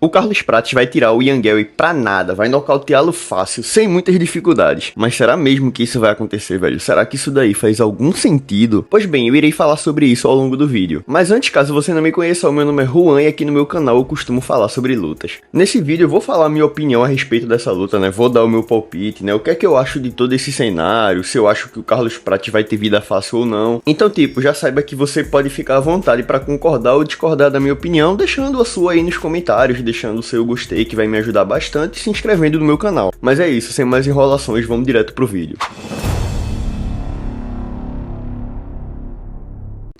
O Carlos Prates vai tirar o Ian Garry pra nada, vai nocauteá-lo fácil, sem muitas dificuldades. Mas será mesmo que isso vai acontecer, velho? Será que isso daí faz algum sentido? Pois bem, eu irei falar sobre isso ao longo do vídeo. Mas antes, caso você não me conheça, o meu nome é Juan e aqui no meu canal eu costumo falar sobre lutas. Nesse vídeo eu vou falar a minha opinião a respeito dessa luta, né? Vou dar o meu palpite, né? O que é que eu acho de todo esse cenário, se eu acho que o Carlos Prates vai ter vida fácil ou não. Então, tipo, já saiba que você pode ficar à vontade pra concordar ou discordar da minha opinião, deixando a sua aí nos comentários, deixando o seu gostei que vai me ajudar bastante e se inscrevendo no meu canal. Mas é isso, sem mais enrolações, vamos direto pro vídeo.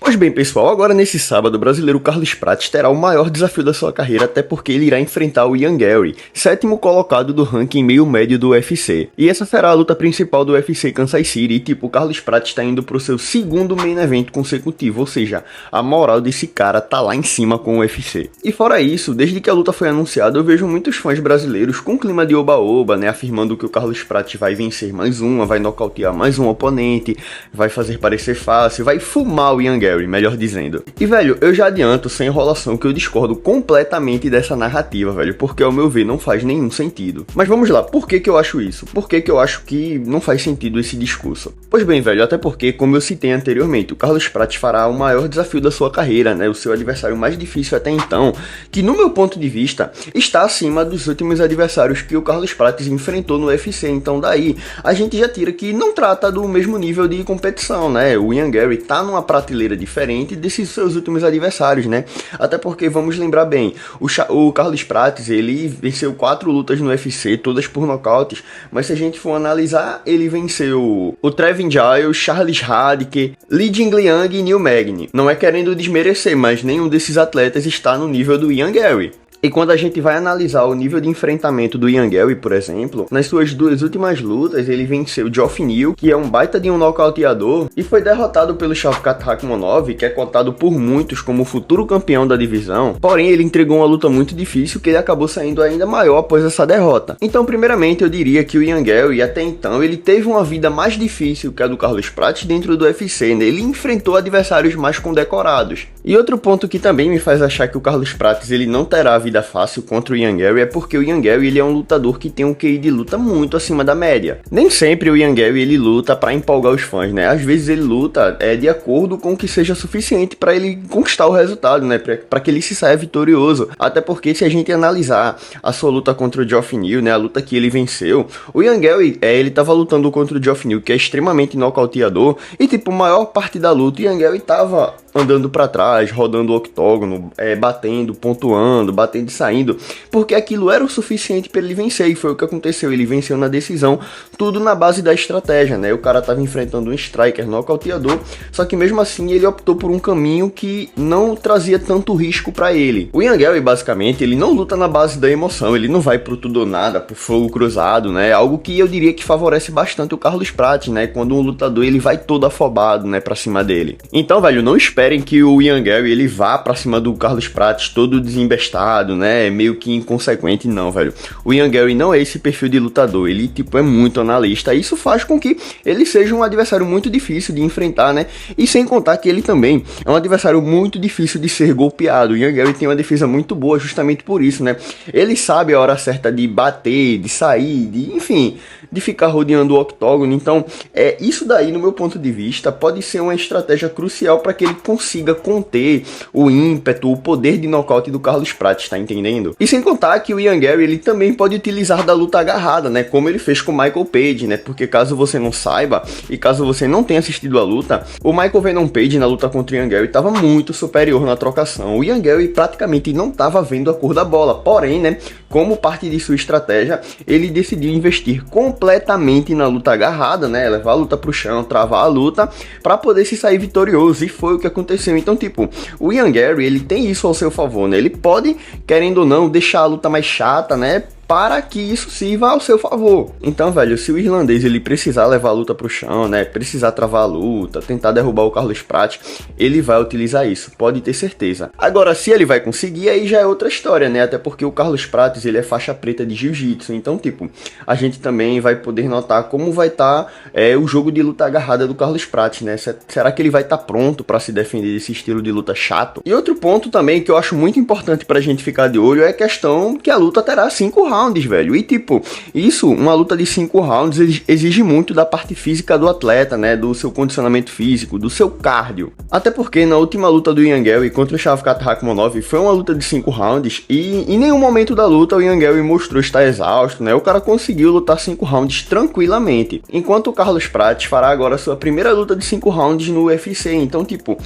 Pois bem, pessoal, agora nesse sábado, o brasileiro Carlos Prates terá o maior desafio da sua carreira, até porque ele irá enfrentar o Ian Garry, sétimo colocado do ranking meio médio do UFC. E essa será a luta principal do UFC Kansas City, e tipo, o Carlos Prates está indo pro seu segundo main event consecutivo, ou seja, a moral desse cara tá lá em cima com o UFC. E fora isso, desde que a luta foi anunciada, eu vejo muitos fãs brasileiros com clima de oba-oba, né, afirmando que o Carlos Prates vai vencer mais uma, vai nocautear mais um oponente, vai fazer parecer fácil, vai fumar o Ian Garry, melhor dizendo. E velho, eu já adianto sem enrolação que eu discordo completamente dessa narrativa, velho, porque ao meu ver não faz nenhum sentido. Mas vamos lá, por que eu acho isso? Por que eu acho que não faz sentido esse discurso? Pois bem, velho, até porque, como eu citei anteriormente, o Carlos Prates fará o maior desafio da sua carreira, né, o seu adversário mais difícil até então, que no meu ponto de vista, está acima dos últimos adversários que o Carlos Prates enfrentou no UFC, então daí a gente já tira que não trata do mesmo nível de competição, né, o Ian Garry tá numa prateleira diferente desses seus últimos adversários, né? Até porque, vamos lembrar bem, o Carlos Prates, ele venceu 4 lutas no UFC, todas por nocautes, mas se a gente for analisar, ele venceu o Trevin Giles, Charles Radke, Li Jingliang e Neil Magny. Não é querendo desmerecer, mas nenhum desses atletas está no nível do Ian Garry. E quando a gente vai analisar o nível de enfrentamento do Ian Garry, por exemplo, nas suas 2 últimas lutas, ele venceu Geoff Neal, que é um baita de um nocauteador, e foi derrotado pelo Shavkat Rakhmonov, que é cotado por muitos como o futuro campeão da divisão. Porém, ele entregou uma luta muito difícil, que ele acabou saindo ainda maior após essa derrota. Então, primeiramente, eu diria que o Ian Garry, até então, ele teve uma vida mais difícil que a do Carlos Prates dentro do UFC, né? Ele enfrentou adversários mais condecorados. E outro ponto que também me faz achar que o Carlos Prates ele não terá a vida fácil contra o Ian Garry é porque o Ian Garry ele é um lutador que tem um QI de luta muito acima da média. Nem sempre o Ian Garry ele luta para empolgar os fãs, né? Às vezes ele luta de acordo com o que seja suficiente para ele conquistar o resultado, né? Para que ele se saia vitorioso. Até porque se a gente analisar a sua luta contra o Geoff Neal, né? A luta que ele venceu, o Ian Garry ele tava lutando contra o Geoff Neal, que é extremamente nocauteador, e tipo, a maior parte da luta o Ian Garry tava andando para trás, rodando o octógono, batendo, pontuando, batendo e saindo, porque aquilo era o suficiente para ele vencer, e foi o que aconteceu, ele venceu na decisão, tudo na base da estratégia, né, o cara tava enfrentando um striker nocauteador, só que mesmo assim ele optou por um caminho que não trazia tanto risco para ele. O Ian Garry, basicamente, ele não luta na base da emoção, ele não vai pro tudo ou nada, pro fogo cruzado, né, algo que eu diria que favorece bastante o Carlos Prates, né, quando um lutador ele vai todo afobado, né, pra cima dele. Então, velho, não esperem que o Ian Garry ele vá pra cima do Carlos Prates todo desembestado, né, meio que inconsequente, não, velho. O Ian Garry não é esse perfil de lutador, ele, tipo, é muito analista, isso faz com que ele seja um adversário muito difícil de enfrentar, né, e sem contar que ele também é um adversário muito difícil de ser golpeado. O Ian Garry tem uma defesa muito boa justamente por isso, né, ele sabe a hora certa de bater, de sair, de, enfim, de ficar rodeando o octógono. Então, isso daí, no meu ponto de vista, pode ser uma estratégia crucial para que ele consiga conter o ímpeto, o poder de nocaute do Carlos Prates, tá entendendo? E sem contar que o Ian Garry, ele também pode utilizar da luta agarrada, né, como ele fez com o Michael Page, né, porque caso você não saiba, e caso você não tenha assistido a luta, o Michael Venom Page na luta contra o Ian Garry estava muito superior na trocação. O Ian Garry praticamente não estava vendo a cor da bola, porém, né, como parte de sua estratégia, ele decidiu investir completamente na luta agarrada, né, levar a luta pro chão, travar a luta, para poder se sair vitorioso, e foi o que aconteceu. Então, tipo, o Ian Garry, ele tem isso ao seu favor, né, ele pode, querendo ou não, deixar a luta mais chata, né, para que isso sirva ao seu favor. Então, velho, se o irlandês ele precisar levar a luta pro chão, né, precisar travar a luta, tentar derrubar o Carlos Prates, ele vai utilizar isso, pode ter certeza. Agora, se ele vai conseguir, aí já é outra história, né, até porque o Carlos Prates, ele é faixa preta de jiu-jitsu, então, tipo, a gente também vai poder notar como vai estar o jogo de luta agarrada do Carlos Prates, né, será que ele vai estar pronto para se defender desse estilo de luta chato? E outro ponto também que eu acho muito importante pra gente ficar de olho é a questão que a luta terá 5 rounds, velho, e tipo, isso, uma luta de 5 rounds exige muito da parte física do atleta, né, do seu condicionamento físico, do seu cardio. Até porque na última luta do Ian Garry contra o Shavkat Rakhmonov foi uma luta de 5 rounds e em nenhum momento da luta o Ian Garry mostrou estar exausto, né, o cara conseguiu lutar 5 rounds tranquilamente, enquanto o Carlos Prates fará agora sua primeira luta de 5 rounds no UFC, então tipo,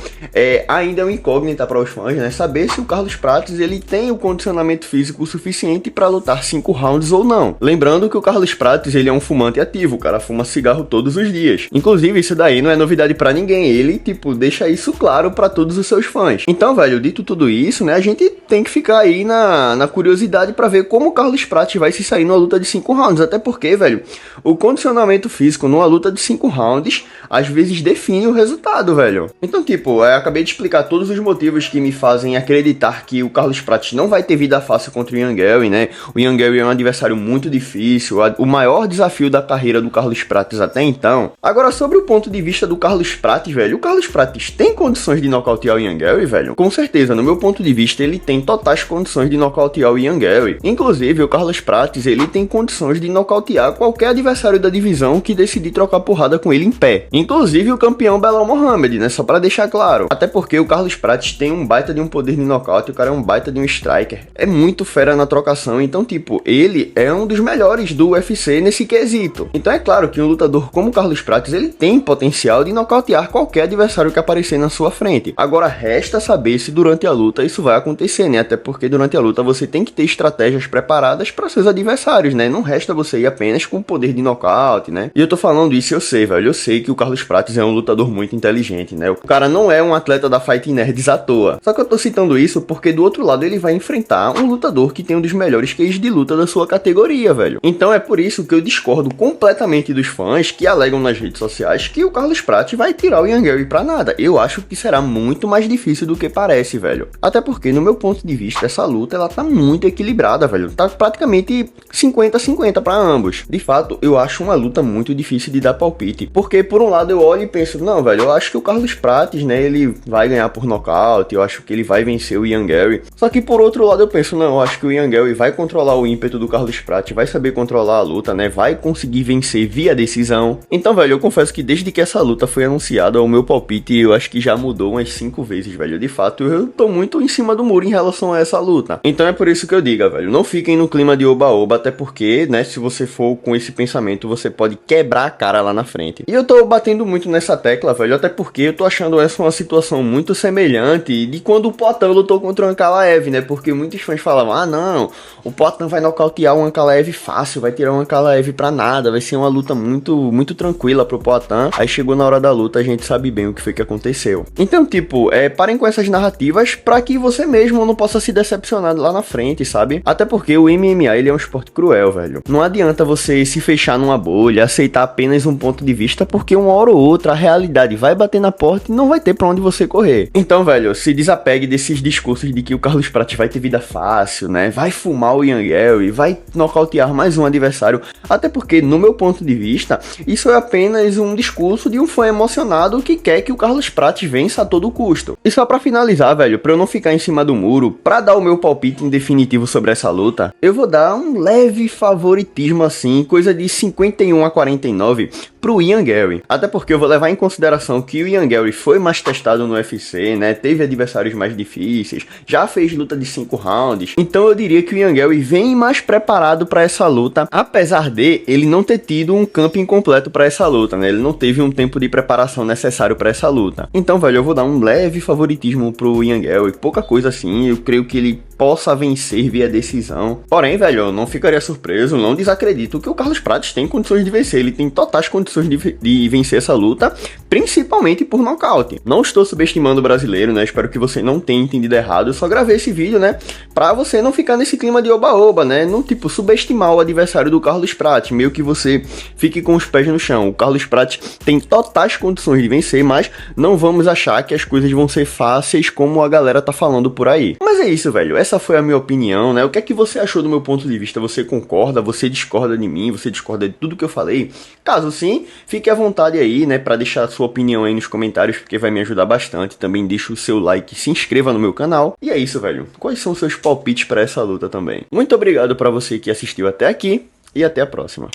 ainda é uma incógnita para os fãs, né, saber se o Carlos Prates ele tem o condicionamento físico suficiente para lutar 5 rounds ou não. Lembrando que o Carlos Prates ele é um fumante ativo, o cara fuma cigarro todos os dias. Inclusive isso daí não é novidade para ninguém, ele tipo deixa isso claro para todos os seus fãs. Então, velho, dito tudo isso, né, a gente tem que ficar aí na curiosidade para ver como o Carlos Prates vai se sair numa luta de 5 rounds, até porque, velho, o condicionamento físico numa luta de 5 rounds às vezes define o resultado, velho. Então, tipo, eu acabei de explicar todos os motivos que me fazem acreditar que o Carlos Prates não vai ter vida fácil contra o Ian Garry, né? O Ian Garry é um adversário muito difícil, o maior desafio da carreira do Carlos Prates até então. Agora, sobre o ponto de vista do Carlos Prates, velho, o Carlos Prates tem condições de nocautear o Ian Garry, velho? Com certeza, no meu ponto de vista, ele tem totais condições de nocautear o Ian Garry. Inclusive, o Carlos Prates, ele tem condições de nocautear qualquer adversário da divisão que decidir trocar porrada com ele em pé. Inclusive o campeão Belal Muhammad, né? Só pra deixar claro. Até porque o Carlos Prates tem um baita de um poder de nocaute, o cara é um baita de um striker. É muito fera na trocação, então tipo, ele é um dos melhores do UFC nesse quesito. Então é claro que um lutador como o Carlos Prates, ele tem potencial de nocautear qualquer adversário que aparecer na sua frente. Agora resta saber se durante a luta isso vai acontecer, né? Até porque durante a luta você tem que ter estratégias preparadas para seus adversários, né? Não resta você ir apenas com o poder de nocaute, né? E eu tô falando isso, eu sei, velho. Eu sei que o Carlos Prates é um lutador muito inteligente, né? O cara não é um atleta da Fighting Nerds à toa. Só que eu tô citando isso porque do outro lado ele vai enfrentar um lutador que tem um dos melhores QIs de luta da sua categoria, velho. Então é por isso que eu discordo completamente dos fãs que alegam nas redes sociais que o Carlos Prates vai tirar o Ian Garry pra nada. Eu acho que será muito mais difícil do que parece, velho. Até porque, no meu ponto de vista, essa luta, ela tá muito equilibrada, velho. Tá praticamente 50-50 pra ambos. De fato, eu acho uma luta muito difícil de dar palpite. Porque, por um lado, eu olho e penso, não, velho, eu acho que o Carlos Prates, né, ele vai ganhar por nocaute, eu acho que ele vai vencer o Ian Garry. Só que, por outro lado, eu penso, não, eu acho que o Ian Garry vai controlar o ímpeto do Carlos Prates, vai saber controlar a luta, né, vai conseguir vencer via decisão. Então, velho, eu confesso que desde que essa luta foi anunciada, o meu palpite, eu acho que já mudou umas 5 vezes, velho. De fato, eu tô muito em cima do muro em relação a essa luta. Então é por isso que eu digo, velho, não fiquem no clima de oba-oba, até porque, né, se você for com esse pensamento, você pode quebrar a cara lá na frente. E eu tô batendo muito nessa tecla, velho, até porque eu tô achando essa uma situação muito semelhante de quando o Poatan lutou contra o Ankalaev, né, porque muitos fãs falavam, ah, não, o Poatan vai nocautear o Ankalaev fácil, vai tirar o Ankalaev pra nada, vai ser uma luta muito tranquila pro Poatan. Aí chegou na hora da luta, a gente sabe bem o que foi que aconteceu. Então, tipo, parem com essas narrativas pra que você mesmo não possa se decepcionar lá na frente, sabe? Até porque o MMA, ele é um esporte cruel, velho. Não adianta você se fechar numa bolha, aceitar apenas um ponto de vista, porque uma hora ou outra a realidade vai bater na porta e não vai ter pra onde você correr. Então, velho, se desapegue desses discursos de que o Carlos Prates vai ter vida fácil, né? Vai fumar o Ian Garry, vai nocautear mais um adversário. Até porque, no meu ponto de vista, isso é apenas um discurso de um fã emocionado que quer que o Carlos Prates vença a todo custo. E só pra finalizar, velho, pra eu não ficar em cima do muro, pra dar o meu palpite em definitivo sobre essa luta, eu vou dar um leve favoritismo assim, coisa de 51-49 pro Ian Garry. Até porque eu vou levar em consideração que o Ian Garry foi mais testado no UFC, né? Teve adversários mais difíceis, já fez luta de 5 rounds. Então eu diria que o Ian Garry vem mais preparado pra essa luta, apesar de ele não ter tido um campo incompleto pra essa luta, né? Ele não teve um tempo de preparação necessário pra essa luta. Então, velho, eu vou dar um leve favoritismo pro Ian Garry, pouca coisa assim. Eu creio que ele possa vencer via decisão. Porém, velho, eu não ficaria surpreso, não desacredito que o Carlos Prates tem condições de vencer. Ele tem totais condições de vencer essa luta, principalmente por nocaute. Não estou subestimando o brasileiro, né? Espero que você não tenha entendido errado. Eu só gravei esse vídeo, né? Pra você não ficar nesse clima de oba-oba, né? Não, tipo, subestimar o adversário do Carlos Prates, meio que você fique com os pés no chão. O Carlos Prates tem totais condições de vencer, mas não vamos achar que as coisas vão ser fáceis como a galera tá falando por aí. Mas é isso, velho. Essa foi a minha opinião, né? O que é que você achou do meu ponto de vista? Você concorda? Você discorda de mim? Você discorda de tudo que eu falei? Caso sim, fique à vontade aí, né, pra deixar a sua opinião aí nos comentários, porque vai me ajudar bastante. Também deixa o seu like, se inscreva no meu canal. E é isso, velho. Quais são os seus palpites pra essa luta também? Muito obrigado pra você que assistiu até aqui e até a próxima.